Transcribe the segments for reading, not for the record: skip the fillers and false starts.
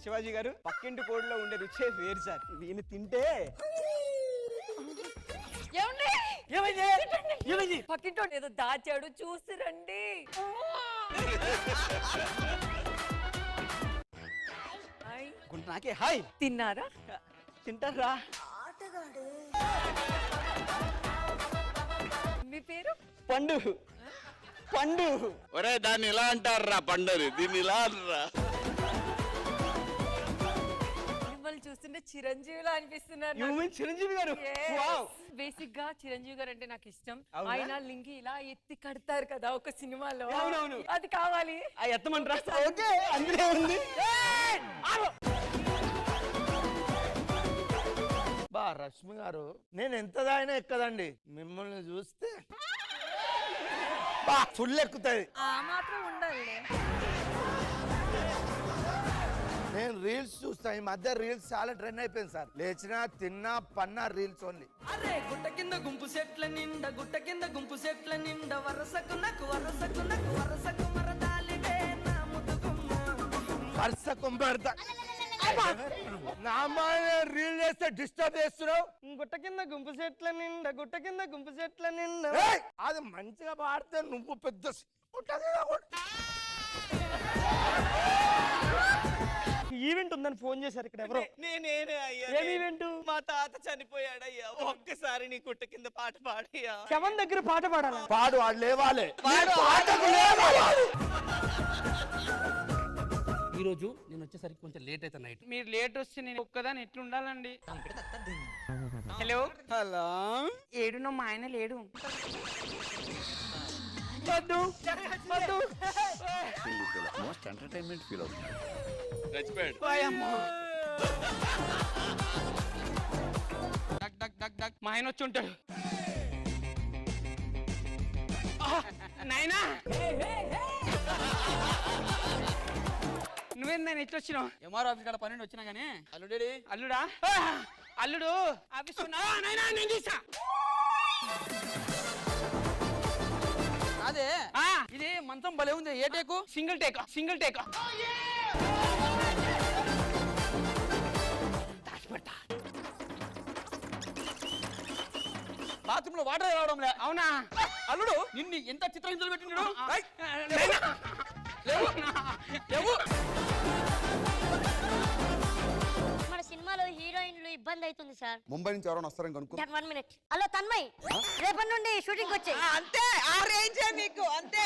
శివాజీ గారు, పక్కింటి కోడిలో ఉండే రుచే వేరు సార్. దీన్ని తింటే పక్కింటో ఏదో దాచాడు, చూసి రండి. నాకే హాయ్. తిన్నారా? తింటారా? మీ పేరు? పండు. పండు. ఒరే దాన్ని ఇలా అంటారా పండుని, దీన్ని ఇలా అంటారా? మిమ్మల్ని చూస్తుంటే చిరంజీవిలా అనిపిస్తున్నారు. చిరంజీవి గారు. బేసిక్ గా చిరంజీవి గారు అంటే నాకు ఇష్టం. ఆయన లింగి ఇలా ఎత్తి కడతారు కదా ఒక సినిమాలో, అది కావాలి. ఎత్తమంటారా? ఓకే, అందులో ఉంది. బా రష్మి గారు, నేను ఎంత దాయినా ఎక్కదండి, మిమ్మల్ని చూస్తే బా ఫుల్ ఎక్కుతుంది. ఆ మాత్రం ఉండాలి. నేను రీల్స్ చూస్తా, ఈ మధ్య రీల్స్ చాలా ట్రెండ్ అయిపోయింది సార్. లేచినా తిన్నా పన్నా రీల్స్ ఓన్లీ. అరే గుట్ట కింద గుంపు సెట్ల నిండా, గుట్ట కింద గుంపు సెట్ల నిండా, వరసకు నాకు వరసకు నాకు వరసకు మరదాలిడే నా ముదుగుమ్మ. వరుసకు నా రీల్ చేస్తే డిస్టర్బ్ చేస్తున్నావు. గుట్ట కింద గుంపు చెట్ల నిండా, గుట్ట కింద గుంపు చెట్ల నిండా. అది మంచిగా పాడితే నువ్వు పెద్ద ఈవెంట్ ఉందని ఫోన్ చేశారు ఇక్కడ ఎవరో. నేనేనే అయ్యా. ఏం ఈవెంట్? మా తాత చనిపోయాడయ్యా, ఒక్కసారి నీ గుట్ట కింద పాట పాడయ్యా. శవం దగ్గర పాట పాడాలా? పాడు, వాడు లేవాలి. ఈ రోజు నేను వచ్చేసరికి కొంచెం లేట్ అయితే నైట్. మీరు లేట్ వస్తే నేను ఒక్కదాని ఎట్లుండాలండి? హలో హలో, ఏడునో మా ఆయన లేడు. మోస్ట్ ఎంటర్టైన్మెంట్ ఫీల్ అవుతుంది. మా ఆయన వచ్చి ఉంటాడు. నాయనా నువ్వేందని ఎట్లా వచ్చినావు? ఎంఆర్ ఆఫీస్ కాడ పన్నెండు వచ్చినా గానీ అల్లుడేడి. అల్లుడా? అల్లుడు ఆఫీస్ నేను తీసా. అదే ఇది మంచం భలే ఉంది. ఏ టేకు? Single take. Single take. Bathroom లో వాటర్ రావడం లే. అవునా? అల్లుడు నిన్ను ఎంత చిత్రహింసలు పెట్టినాడు. మన సినిమాలో హీరోయిన్లు ఇబ్బంది అవుతుంది సార్. ముంబై నుంచి ఎవరైనా వస్తారని కనుక్కో. 1 minute. హలో తన్మయ్, రేపటి నుండి షూటింగ్ వచ్చాయి. అంతే, ఆ రేంజే నీకు అంతే.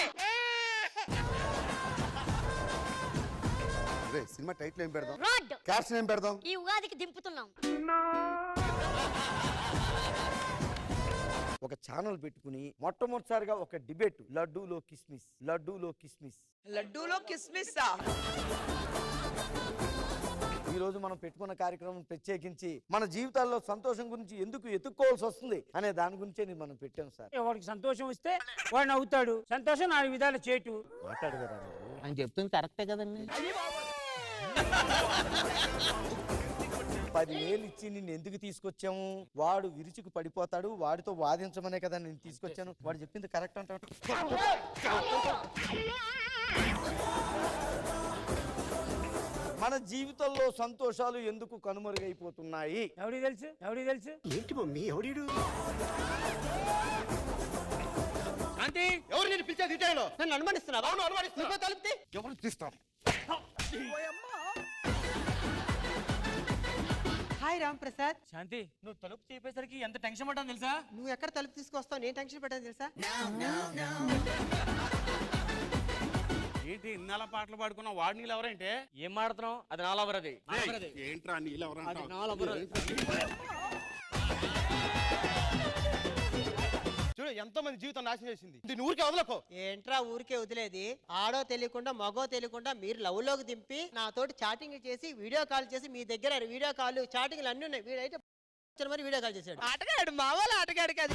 రే సినిమా టైటిల్ ఏం పెడదాం? రాడ్. క్యాప్షన్ ఏం పెడదాం? ఈ ఉగాదికి దింపుతున్నాం. ఒక ఛానల్ పెట్టుకుని మొట్టమొదటిసారిగా ఒక డిబేట్, లడ్డూలో కిస్మిస్, లడ్డూలో కిస్మిస్. లడ్డూలో కిస్మిస్. ఈ రోజు మనం పెట్టుకున్న కార్యక్రమం ప్రత్యేకించి మన జీవితాల్లో సంతోషం గురించి ఎందుకు ఎత్తుక్కోవాల్సి వస్తుంది అనే దాని గురించే మనం పెట్టాం సార్. వాడికి సంతోషం వస్తే వాడు నవ్వుతాడు, సంతోషం 4 విధాలు చేటు. మాట్లాడు కదా ఆయన చెప్తుంది కరెక్టే కదండి. 10,000 ఇచ్చి నిన్ను ఎందుకు తీసుకొచ్చాము? వాడు విరుచుకు పడిపోతాడు, వాడితో వాదించమనే కదా నేను తీసుకొచ్చాను. వాడు చెప్పింది కరెక్ట్ అంటాడు. మన జీవితంలో సంతోషాలు ఎందుకు కనుమరుగైపోతున్నాయి? ఎవడికి తెలుసు? ఎవడికి తెలుసు? ఏంటి మమ్మీ ఎవడీడు? అంటే ఎవరు నేను పిలిచేది ఈ టైంలో? నన్ను అనుమానిస్తున్నావా? అవును అనుమానిస్తున్నా. తలిపితే ఎవరు తీస్తాం? హాయ్ రామ్ ప్రసాద్. శాంతి, నువ్వు తలుపు తీపేసరికి ఎంత టెన్షన్ పడ్డాను తెలుసా? నువ్వు ఎక్కడ తలుపు తీసుకొస్తావు, నేను టెన్షన్ పెట్టాను తెలుసా? ఏంటి ఇన్నాళ్ళ పాటలు పాడుకున్నా వాడు నీళ్ళు ఎవరంటే? ఏం మాడుతున్నావు? అది నాలవరది. ఏంట్రా నీళ్ళు ఎవరంటే? చూడు ఎంతో మంది జీవితం నాశనం చేసింది. దీన్ని ఊరికే వదలకు. ఏంట్రా ఊరికే వదిలేది? ఆడో తెలియకుండా మగో తెలియకుండా మీరు లవ్ లోకి దింపి నాతోటి చాటింగ్ చేసి వీడియో కాల్ చేసి, మీ దగ్గర వీడియో కాల్ చాటింగ్లు అన్ని ఉన్నాయి. వీడైతే మరి వీడియో కాల్ చేశాడు. ఆటగాడు, మా వాళ్ళు ఆటగాడు కాదు.